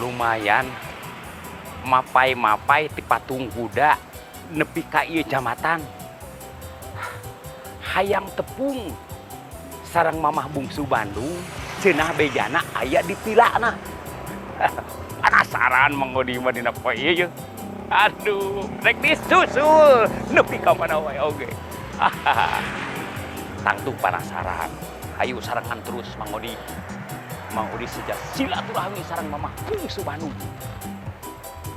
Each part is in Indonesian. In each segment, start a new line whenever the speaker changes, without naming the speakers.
lumayan mapai-mapai ti patung kuda nepi ka ieu jamatan. Hayang tepung sareng mamah bungsu Bandung cenah bejana aya di pilana. Penasaran mangodi mah dina poe ieu. Aduh, rek disusul nepi ka mana wae oge. Tangtu penasaran. Hayu sarangan terus Mang Odi. Mang Odi sejak silaturahmi sareng mamah bungsu Bandung.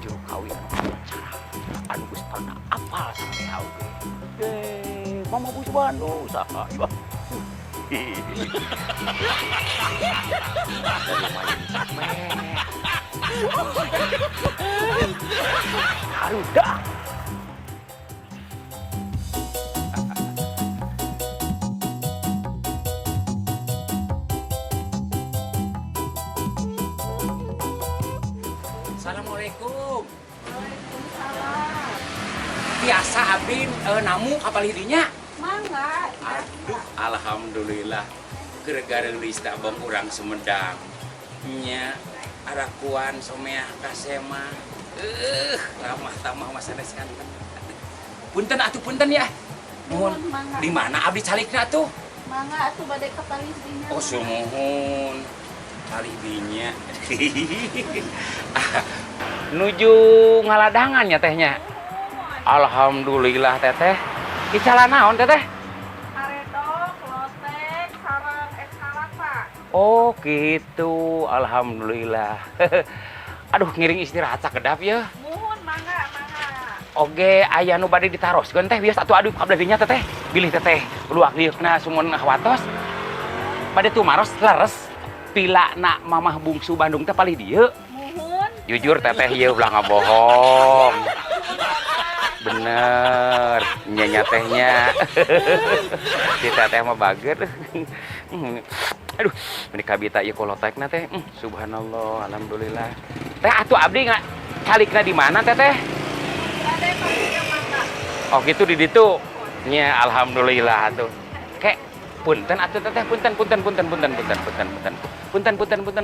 Juru kawin cara anu geus tanda apal sampean oge. Mamah bungsu Bandung saha ieu. Harudah. Assalamualaikum.
Waalaikumsalam.
Biasa abdi namu kapal hidinya.
Mangga.
Aduh, alhamdulillah. Gara-gara geus abang urang Sumedang. Nya arakuan someah kasema. Ramah tamah masanes kan. Punten atuh punten ya. Nuhun.
Mangga.
Di mana abdi calikna tuh?
Mangga atuh bade ka Palestina.
Oh, sumuhun. Calibinya. Nuju ngaladangan ya tehnya. Alhamdulillah teteh. Icala naon teteh?
Aredok, lotek, sareng eskalasa.
Oh gitu, alhamdulillah. Aduh ngiring istirahat sakedap ya.
Muhun mangga, mangga.
Oge aya nu bade ditaroskeun teh biasa atuh aduh abdinya teteh. Bilih teteh luak liukna sumuan watos. Bade tumaros leres pilana mamah bungsu Bandung teh palih dieu.
Muhun.
Jujur teteh ieu ulah ngabohong. Bener, nyanya tehnya. Si teteh mah bager. Aduh, menika bita ieu kolotekna teh. Subhanallah, alhamdulillah. Teh atuh abdi nggak calikna di mana teteh?
Bade Palestina mangga.
Oh gitu di ditu. Nya alhamdulillah atuh. Kek punten atuh teteh, punten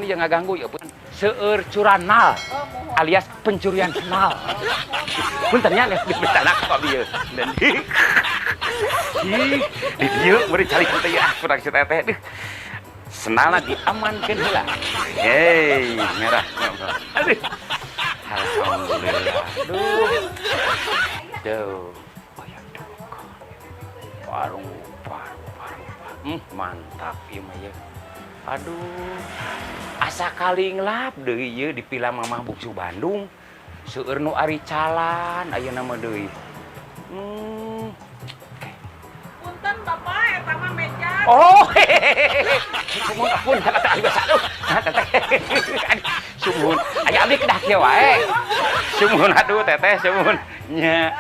yang ngaganggu ya punten. Seueur curanal
Oh, muhun.
alias pencurian kenal. Puntennya geus dibetanak kok ieu. Dan di dieu beri calik teh ya kurang si teteh. Senalna diamankeun heula. Hei, merah. Aduh. Alhamdulillah. Duh. Warung. Mantap ieu mah ye. Aduh. Asa kalinglap deui ieu dipila mamah bungsu Bandung. Seueur nu ari calan ayeuna mah deui.
Punten Bapak eta mah meja.
Oh. Sumun apun kata ari basa aduh. Teteh. Sumun. Aya abdi kedah kieu wae. Sumun aduh teteh sumun. Nya.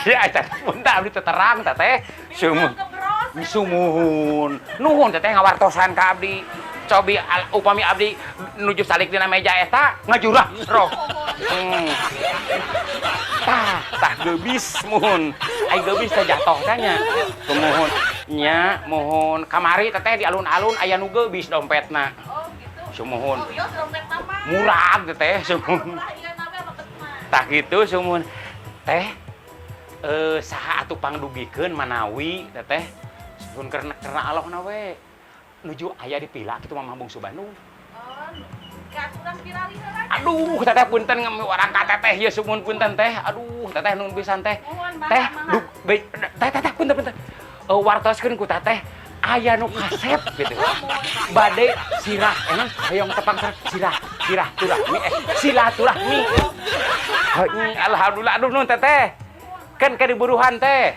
Ya eta pun abdi teu terang teteh. Sumun. Sumuhun, nuhun teteh ngawartosan ka abdi. Cobi upami abdi nuju salik dina meja eta ngajurah roh. Tah geubis muhun. Ai geubis teh jatoh teh nya. Sumuhun. Nya mohon kamari teteh di alun-alun aya nu geubis dompetna.
Oh gitu.
Sumuhun.
Oh iya dompet mah.
Murah teteh sumuhun.
Murah ieu na we dompet mah.
Tah kitu sumuhun. Teh saha atuh pangdugikeun manawi teteh? Sun karena Allah we nuju aya di pila kitu mamah bungsu Bandung.
Oh, gaturan pirari heula.
Aduh, teteh punten warang ka teteh ieu sumun punten teh. Aduh, teteh nuhun pisan teh. Teh, teh punten. Wartoskeun ku teteh aya nu kasep gitu. Bade sirah emang hayong tepang sirah turahmi silaturahmi. Alhamdulillah aduh nuhun teteh. Kan ka diburuhan teh.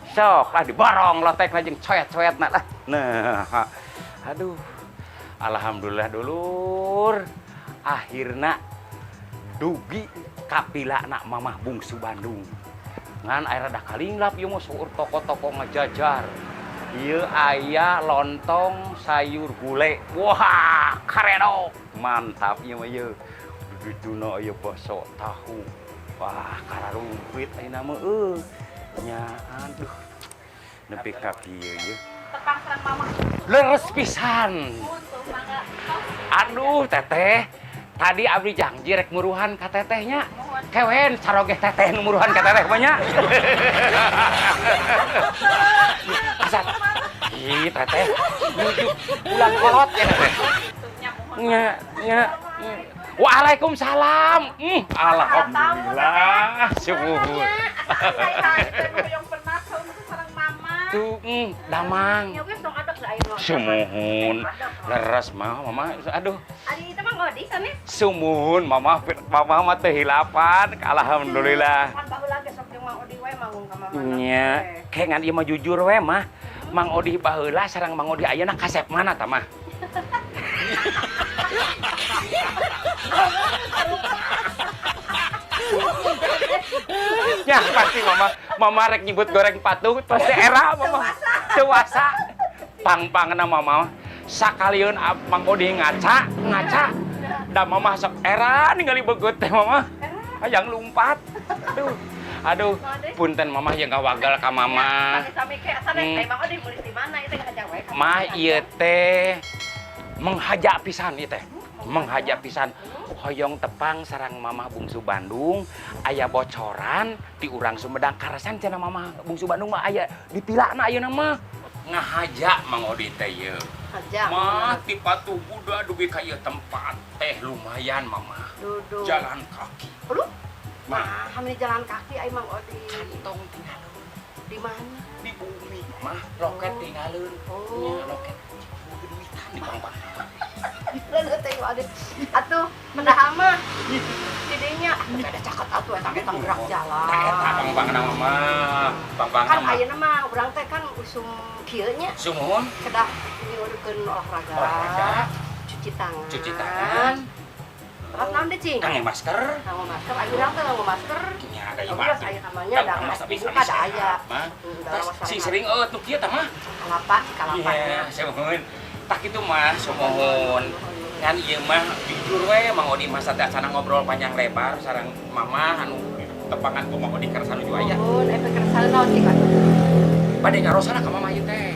Sok lah diborong lotekna jeung coet-coetna lah. Nah, aduh. Alhamdulillah dulur. Akhirna dugi kapilana mamah bungsu Bandung. Ngan aya rada kalinglap ieu mah seueur toko-toko ngajajar. Ieu aya lontong sayur gulai. Wah, karedok. Mantap ieu mah ieu. Duduna aya bakso tahu. Wah, kararumpit ayeuna mah nya aduh. Nepi ka kieu ye.
Tepang serang mamah.
Leres pisan. Aduh, teteh. Tadi abdi janji rek muruhan ka tetehnya.
Mohon.
Kewen sarogeh teteh nu muruhan ka teteh banyak. Asal. Ih, teteh. Nuju bulan kolot ya teteh.
Itunya mohon.
Nya. Waalaikumsalam. Alhamdulillah. Syukur.
Yang pernah kau sareng mama.
Tuh, damang.
Ya wes dong ada air.
Sumuhun. Leres mah, mama. Aduh.
Ari itu mah ngodi sana.
Sumuhun, mama mah teu hilapan. Alhamdulillah.
Kan baheula ge sok jeung Mang Odi we manggung ka mama.
Nya, kengan ieu mah jujur we mah. Mang Odi baheula sareng Mang Odi ayeuna kasep mana tah mah? Ya pasti mama rek nyebut goreng patung pasti era mama dewasa pang-pangna mama sakalian Mang Odi ngaca da mama sok era ningali begut teh mama hayang lumpat aduh punten mama yang gawagal ka mama
Sami ke asana Mang Odi murid di mana itu ngajak we.
mah ieu teh menghaja pisan ieu teh menghaja pisan hoyong tepang sarang mama bungsu Bandung aya bocoran di urang Sumedang karasan cenah mama bungsu Bandung mah aya di pilana ayeuna mah ngahaja Mang Odi teh ieu
Haja.
mah ti patuh Buddha dugi ka ieu tempat teh lumayan mama
Duduk.
jalan kaki
Aduh.
mah
Hamil jalan kaki ai Mang Odi.
kantong tinggalin
Di mana?
di bumi mah loket tinggalin
Oh.
nya loket duitan di pang
Lalu teh ada. Atuh mendaha mah. Didinya ada caket atuh eta eta gerak jalan.
eta pang-pangna mah pang-pangna
Kan
mah
ayeuna mah urang teh kan usum kieu nya
sumuhun
kedah nyurukeun olahraga.
olahraga
Cuci tangan.
cuci tangan
Terus naon deh, Cing?
kangge masker
Nganggo masker, ayo urang teh nganggo masker.
nya ada
Oh,
ieu
geus aya namanya da
masa bisa
buka da aya.
mah
Da
tas
masalah.
si sering nu kieu tah mah
Kalapa, kalapanya.
iya sumuhun tak kitu mah sumuhun kan ieu mah jujur we Mang Odi masa teh asana ngobrol panjang lebar sareng mama anu tepangan ku Mang Odi kersa nuju aya
Nuhun, efek keresana naon Cing?
bade ngarosana ka mama ieu teh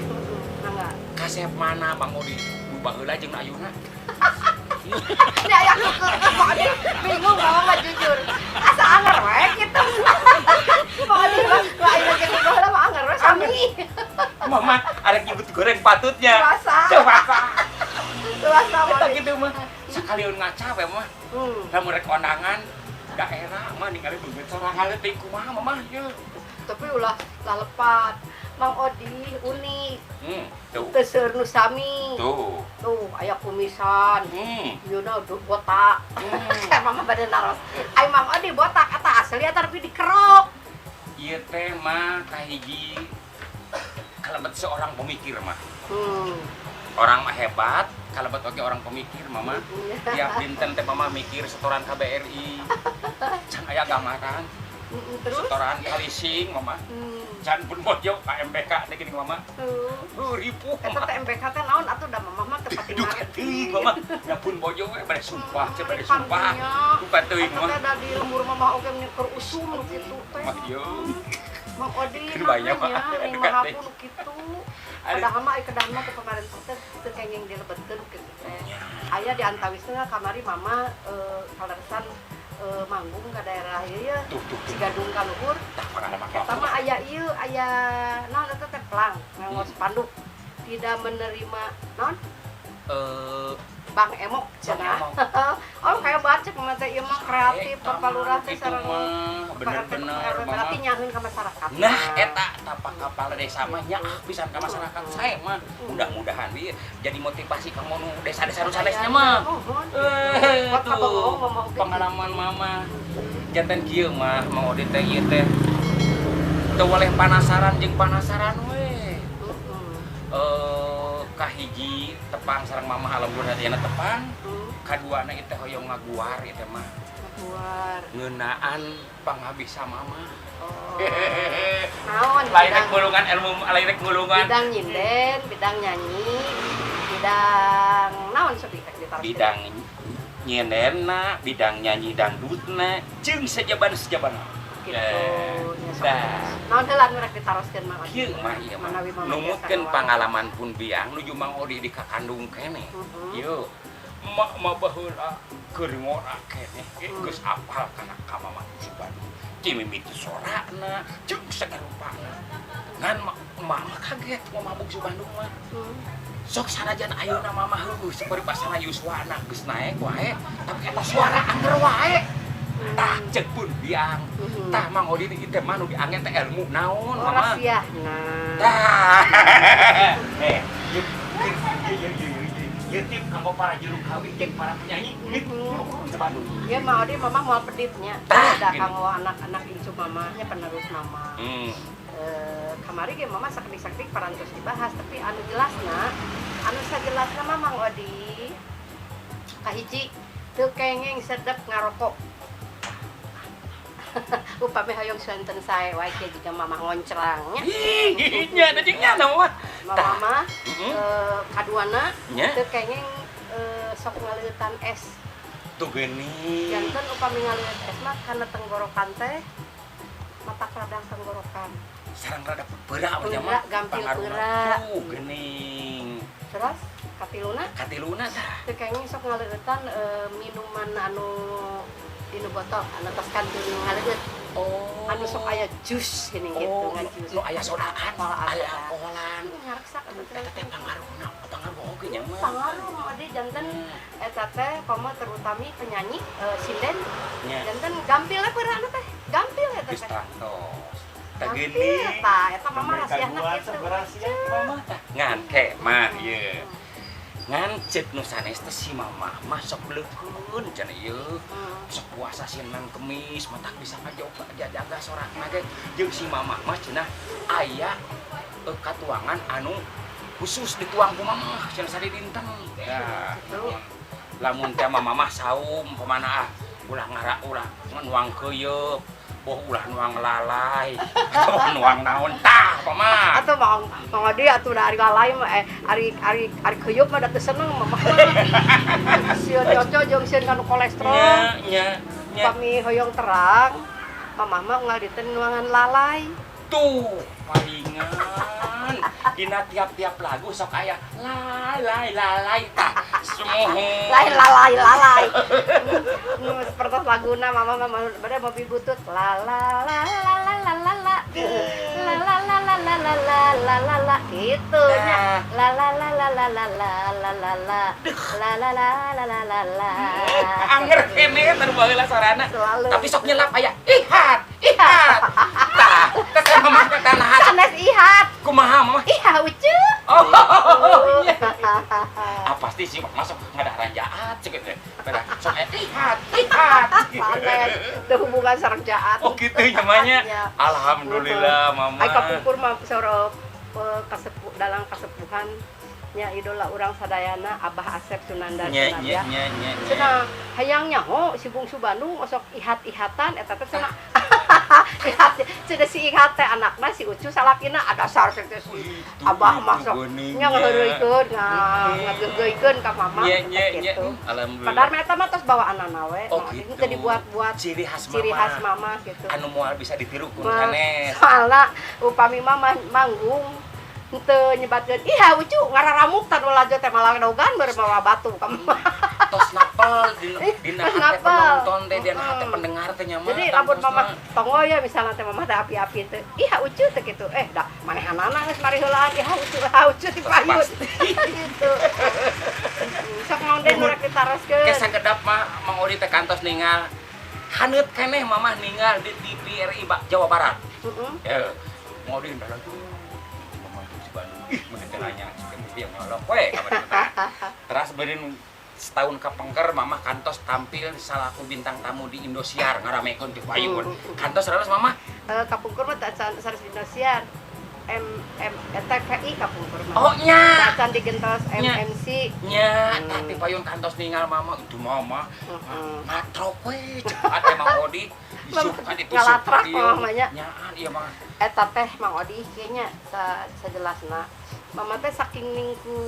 Mangga.
kasep mana Mang Odi nu baheula jeung ayeuna
Ini aya pokoknya bingung kalau mah jujur. Asa anger we gitu. Pokoknya mah aya ge baheula mah anger we sami.
mama arek nyebut goreng patutnya
Dewasa.
dewasa
Dewasa
eta
mah.
kitu mah sakaliun ngaca we mah lamun rek kondangan daerah mah ningali beungeut sorangan teh kumaha mama ieu
Tapi ulah lalepat. Mang Odi unik.
tuh
Teu seur nu sami.
tuh
Tuh aya kumisan. Yeuna botak. Mama bade naros. Ai Mang Odi botak eta asli eta tapi dikerok.
ieu teh mah kahiji kalebet seorang pemikir mah orang mah hebat kalebet oge orang pemikir mama tiap dinten teh mama mikir setoran KBRI can aya gambaran
Terus
setoran kalising mama can pun bojo KMBK teh gini mama ripuh
eta teh MBK teh naon atuh da mamah mah teu pati
duka
ngarti.
teuing mama da pun bojo we bade sumpah ceu bade sumpah
Pangginya.
duka teuing
Eta
mah
teh da di lembur mamah oge keur usum nu kitu teh.
mah ieu
Mang Odi
Keur banyak, Pak.
namanya, ning
Dekat
maha
teh.
pun nu kitu.
Aduh.
Padahal mah ai kedahan teh pamarentah teh teu kenging dilebetkeun kitu teh. Aya di antawisna kamari mama kaleresan manggung ka daerah ieu ya.
tuh
Cigadung ka luhur.
tah pengalaman
Eta mah aya ieu aya naon eta teh pelang nganggo spanduk. Tidak menerima naon? Bang Emok cenah. Oh kayak bacek mah teh ieu mah kreatif Bapak Lurah teh sareng
bener-bener
berarti
mama
nyaheun ka masyarakat.
nah eta tapak kapal desa mah nya pisan ka masyarakat saya mah mudah-mudahan ieu jadi motivasi kamu nu desa-desa nu sanesnya mah
Buat kabengong mama oge.
pengalaman mama janten kieu mah mau di teh ieu teh teu boleh panasaran jeung panasaran we kahiji tepang sareng mama alhamdulillah dina tepang kaduana ieu teh hoyong ngaguar ieu teh mah
Luar.
ngeunaan panghabisa mama
Naon?
lain rek ngulungan ilmu lain rek ngulungan
Bidang nyinden, bidang nyanyi, bidang naon sebi rek ditaruh.
bidang nyenena bidang nyanyi dangdutna jeung sajaban-sajabana
Gitu.
dah
Naon heula nu rek ditaroskeun mah?
kieu mah ieu mah
Manawi mama
numutkeun
biasa
pangalaman pun biang nuju Mang Odi di kakandung kene
Mhm.
ieu mak baheula keur ngora keneh geus apal kana ka Mama si Bandung ti mimiti sorana jeung sagarupana ngan Mama kaget mau mabuk si Bandung mah sok sanajan ayeuna Mama heuh saperti pasana Yuswana geus naek wae tapi eta suara anger wae tah ceuk pun biang tah Mang Odi di teh mah nu diangen teh ilmu naon Mama
rahasiana
tah Yeutik kanggo para juru kawin jeung para penyanyi di Bandung.
Ya mau di Mama mau peditnya. Ada kanggo anak-anak incu Mama nya penerus Mama. Kamari ge Mama sakdik-sakdik parantos dibahas tapi anu sajelasna mah Mang Odi kahiji teu kengeng sedep ngarokok. Upami hoyong santen sae wae ge jiga Mama ngoncrang nya.
Nya da jeung nya mah.
Mama kaduana teu kengeng sok ngaleutan es.
Tuh geuning.
Janten upami ngaleut es mah kana tenggorokan teh mata radang tenggorokan.
Sareng rada beura nya mah.
Gampil beura.
Tuh geuning.
Terus katiluna
tah.
Teu kengeng sok ngaleutan minuman anu dinu botol anu tos kantun ngaleut.
Oh.
Anu sok aya jus gini gitu ngan jus.
Nu aya sodaan, aya alkoholan.
Ngareksak atuh
Eta teh pangaruh oge nya mah.
Pangaruh Adi janten eta teh komo terutami penyanyi sinden. Janten gampilna peura anu teh. Gampil eta teh.
Geus tantos. Tah
Gampil
geuning.
tah eta Mama rahasiana kitu.
Mama tah ngan ke mah ieu. Ngan ceuk nu sanes teh si Mama mah sok leukeun cenah ieu. Sok puasa Senin Kemis mah tak bisa jaga sorakna ge jeung si Mama mah cenah aya katuangan anu khusus dituang ku Mama cenah sari dinten. Ya. Lamun teh Mama mah saum pamana ulah ngara ulah nuang keuyeup. Boh ulah nuang lalai, atau nuang naon tah, Mama.
Atuh Mang Odi atuh dari lalai mah ari keuyeup mah da teu seneng Mama. Sieun coco jeung sieun kanu kolesterol. Nya. Pami hoyong terang, Mama mah unggal diteun nuangan lalai.
Tuh, palingan dina tiap-tiap lagu sok aya lalai tah. Semoho.
Lalai. Nu seperti laguna Mama bade mobil butut la gitu nya la
anger kene kan baheula sorana tapi sok nyelap aya ihat tah teh Mama teh naha
sanes ihat
kumaha Mama
iha ucu
iya pasti sih masuk ngadaranjaat ceuk teh sok ihat
teu hubungan sareng jaat
oh kitu namanya alhamdulillah Mama
ai kapungkur mah soro dalam kasepuhan nya idola urang sadayana Abah Asep Sunanda
nya
cenah hayang nyaho si bungsu Bandung osok ihat-ihatan eta teh cenah ihat cenah si ihat teh anakna si Ucu salakina ada sar teh si Abah masuk nya ngaheureuykeun ngageugeuikeun ka Mama gitu
alhamdulillah
padahal mah eta mah tos bawaanana we teu dibuat-buat
ciri khas
Mama gitu
anu moal bisa ditirukeun sanes
soalna upami Mama manggung teu nyebatkeun iha Ucu ngararamuk tan ulah teh malah dogan beur bawa batu ka Mama
tos napel dina hate penonton teh dina hate pendengar teh nya mah
jadi lamun Mama tongo ya misalnya teh Mama teh api-api teh iha Ucu teh kitu da manehanana geus mari heulaan iha Ucu dipayun gitu sok naon deui rek ditaroskeun
ke sagedap mah Mang Odi teh kantos ningal haneut keneh Mama ningal di TVRI Jawa Barat ya Mang Odi ndak lagi Mama si Bandung ih mun teh nanya dia nyolok we terus beureun setahun kapengker Mama kantos tampil salaku bintang tamu di Indosiar ngaramekeun ti payun kantos raos Mama
kapungkur mah sanes di Indosiar TVI kapungkur mah
oh nya
can digentos MMC
nya tapi payun kantos ningal Mama itu Mama ngatrok we cepat Mang Odi isukan itu
ngalatrak mamanya
nyaan ieu mah
eta teh Mang Odi kayaknya sajelasna Mama teh saking ningku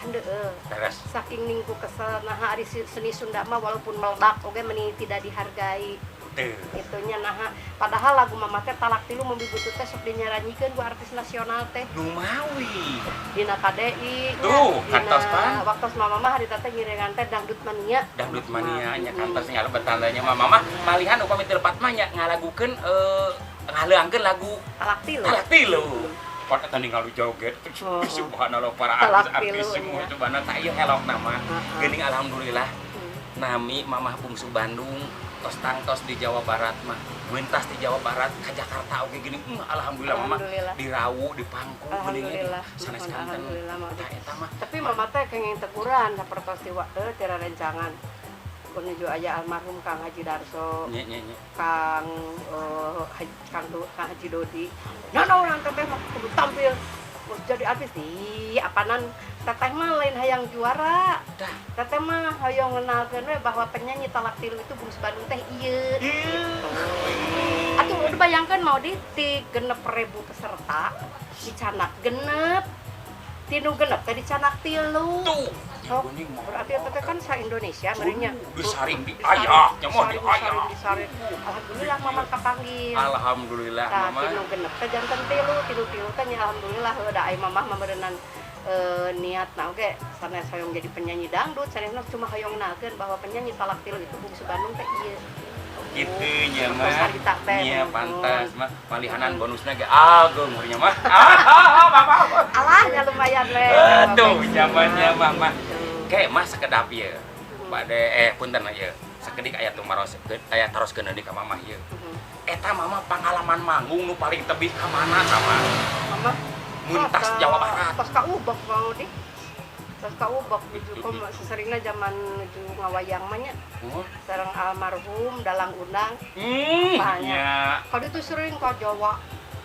handeueuh saking ningku kesel nah ari seni Sunda mah walaupun meledak oge meni tidak dihargai Itunya nah padahal lagu mama teh talak tilu membibutu teh sok dinyaranjikeun ku artis nasional teh
Lumawi.
dina KDI
Tuh,
nya,
kantos
dina
pan.
waktu mama mah harita teh ngiringan teh dangdut mania
Dangdut mania nya kantos ngalebet tandanya mama malihan upami teu lepat mah nya ngalagukeun ngaleungkeun lagu
talak tilu
Talak Tilu. Pot eta ningali joget. Subhanallah para artis semua cobana tah ieu helok nama. Geuning alhamdulillah. Nami mamah bungsu Bandung tos tangtos di Jawa Barat mah. Mentas di Jawa Barat ka Jakarta oge geuning alhamdulillah mama di Rawu di Pangku geuning sanes kanten. Tah eta mah.
Tapi mama teh kenging teguran sapertos tiwa teu tira rencangan. Menuju aya almarhum Kang Haji Darso, Kang Haji Dodi. Nah orang teteh mah kudu tampil, mau jadi artis di apanan teteh mah lain hayang juara. Teteh mah hayang ngenalkeun we bahwa penyanyi talak tilu itu Bungsu Bandung teh ieu. Gitu. Atuh udah bayangkeun mau di 6.000 peserta dicanak genep. Tinu genep teh dicanak tilu.
Tuh.
Oh, berarti itu kan sa-Indonesia merinya.
Disaring di ayak, nya mah di ayak.
Disaring. Alhamdulillah mama kapanggil.
Alhamdulillah mama.
Tinu genep teh janten tilu teh nya alhamdulillah da ai mamah membeureunnan niat na oge sanes hoyong jadi penyanyi dangdut, sanes cuma hoyong nakeun bahwa penyanyi talak tilu itu Bungsu Bandung teh ieu.
Kitu nya mah. Nya pantas mah malihanan bonusna ge agung meureunnya mah.
Alah nya lumayan we.
Aduh zamannya mah. Kayak mas sekedap ieu. Bade punten ieu. Sakedik aya tumaros aya taroskeun deui ka mamah ieu. Eta mamah pangalaman manggung nu paling tebih ka mana sama?
Mama
Muntas Jawa Barat.
Tos ka Ubok mau di. Tos ka Ubok nuju kom seseringna zaman nuju ngawayang mah nya. Sareng almarhum Dalang Undang.
Nya.
Kali itu sering ke Jawa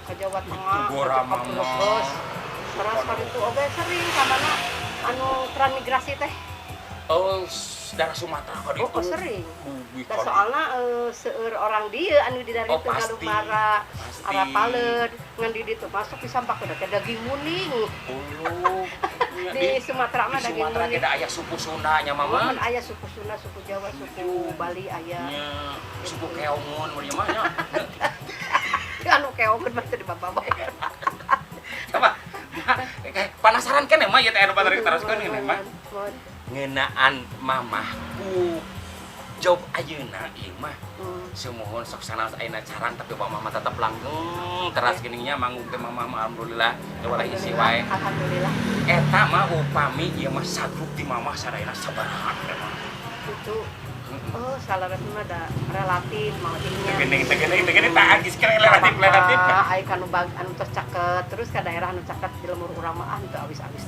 Tengah,
Gora
ke Brebes. Terus kali itu oge sering ka mana anu transmigrasi teh.
Oh, daerah Sumatera kali itu.
Oh, sering. Da soalna seueur orang dieu anu di dari teu Galumara, Arapaleud, ngan di ditu masuk disampakeun teh daging muning.
Oh.
Di Sumatera mah daging muning.
Sumatera ada aya suku Sunda nya mama.
Aya suku Sunda, suku Jawa, suku Bali aya.
Nya suku Keongun meureun mah nya.
Anu keongun mah teh di bababak.
Apa? Penasaran kan mah ieu teh anu batari teruskeun ngene mah. Ngeunaan mamahku job ayeuna ieu mah. Semohon sok sanes ayeuna carang tapi mamah mah tetep langgeng teras geuning nya manggung teh mamah mah alhamdulillah ulah isi wae.
Alhamdulillah.
Eta mah upami ieu mah sagrup ti mamah sadayana sabaraha teh mah.
Itu oh salah mah da relatif mau dinya.
Tegening tah agis kere relatif.
Ai kanu anu tos caket terus ka daerah anu caket di lemur urang mah teu awis-awis.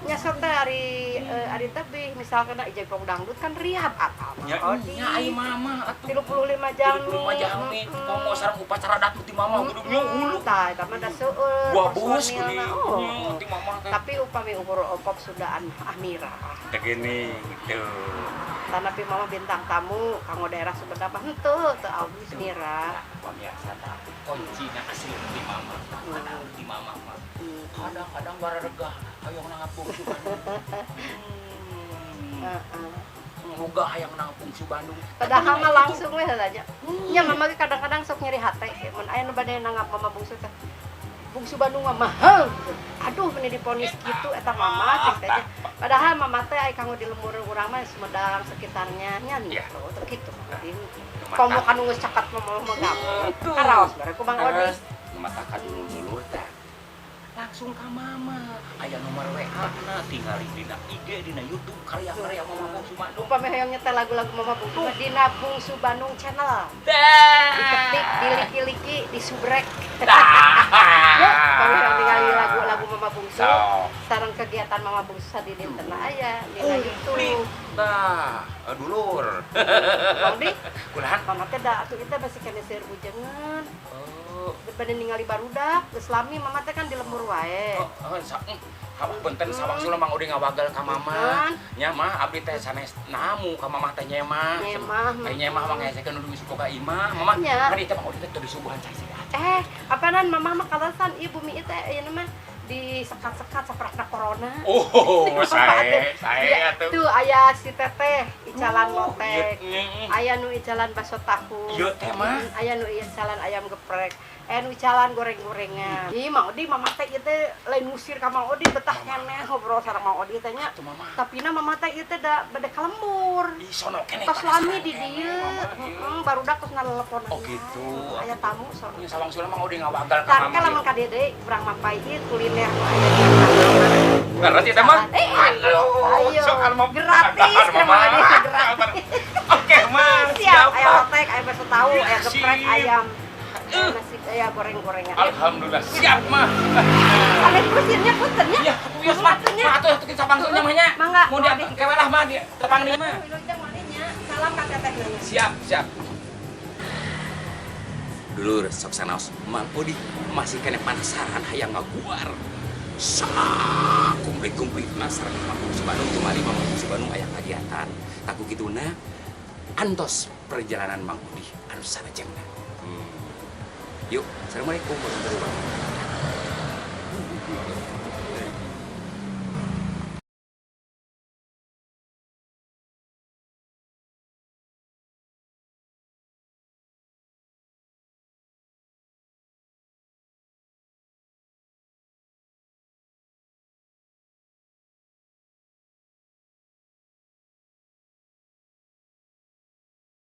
Nya sok ari tebih misalkan ijai pong dangdut kan riab apa
nya ai mama atuh
35 jam
35 jam nih mau sareng upacara datu ti mama kudu nyuhulu
tah eta mah da seueur
gua bos gini ti mama
tapi upami umur opok sudah Amira
tegene gitu
tapi mama bintang tamu kanggo daerah Sumedang mah henteu teu awis Mira
biasa tah kuncinya asli ti mama ti mama mah kadang-kadang bararegah hayang nangapung Moga hayang nangapung su Bandung.
Padahal mah langsung we heula nya. Nya mama kadang-kadang sok nyeri hate mun aya nu bade nangap mama bungsu teh. Bungsu Bandung mah mahal. Aduh meni diponis kitu eta mama cek teh. Padahal mama teh ai kanggo di lembur urang mah Sumedang sekitarnya nya gitu. Teu kitu mah. Komo kan geus caket mama mah gampang. Karaos bare ku Bang Odi.
Mata ka dulu teh. Langsung ka mama aya nomor WA na tinggal dina IG dina YouTube karya-karya mama Bungsu Bandung
upami hayang nyetel lagu-lagu mama Bungsu dina Bungsu Bandung channel diketik diliki-liki disubrek ya kalau yang tinggali lagu-lagu mama Bungsu sareng kegiatan mama Bungsu di dinten aya dina YouTube
nah dulur
Bang Dik
kunahan
mama teh da atuh kita basi kene seueur bujengan daripada ningali barudak geus lami mama teh kan di lembur wae.
Hawah punten sawang sula mang udah ngawagal ka mama. Nya mah abdi teh sanes namu ka mamah teh nyemah. Ai nyemah mah ngayakeun nu suku ka imah. Mama kan ieu teh mang udah teh disubuhan saya.
Apanan mamah mah kalasan ieu bumi teh ieu mah disekat-sekat saprapna corona.
Oh, saya atuh.
Tuh aya si teteh icalan lotek, aya nu icalan bakso tahu,
Ieu teh mah.
aya nu icalan ayam geprek, aya nu icalan goreng-gorengan. Ih, Mang Odi mama teh ieu teh lain ngusir ka Mang Odi betah keneh ngobrol sareng Mang Odi teh nya. Tapina mama teh ieu teh da bade kalembur.
Ih, sono keneh.
Tos lami di dieu, barudak tos nalelepon.
Oh gitu.
Aya tamu sono.
Nya sawang sula Mang Odi ngawagal ka
Tar
mama.
ke lamun ka dieu deui urang mampai ieu kuliner nu aya di Tangerang.
Berarti teh mah.
Ayo,
Soal mau
gratis ke Mang Odi gratis.
Oke, Mas.
Siap, aya lotek, aya bakso tahu, aya geprek,
Siap.
ayam. Nasi, aya goreng-gorengan.
Alhamdulillah siap mah.
Kalian kusirnya punten ya.
Iya, atuh mah. Atuh atuh sabang nya mah nya.
Mangga.
Mun dia kewe lah mah dia tepang dia mah.
Wilujeng manehnya. Salam ka teteh nanya.
Siap, siap. Dulur sok sanaos Mang Odi masih kena penasaran hayang ngaguar. Kumplit-kumplit nasar Mang Odi Bandung kemari Mang Odi Bandung aya kagiatan. Taku kituna antos perjalanan Mang Odi anu sarejengna. Yuk, assalamualaikum warahmatullahi wabarakatuh.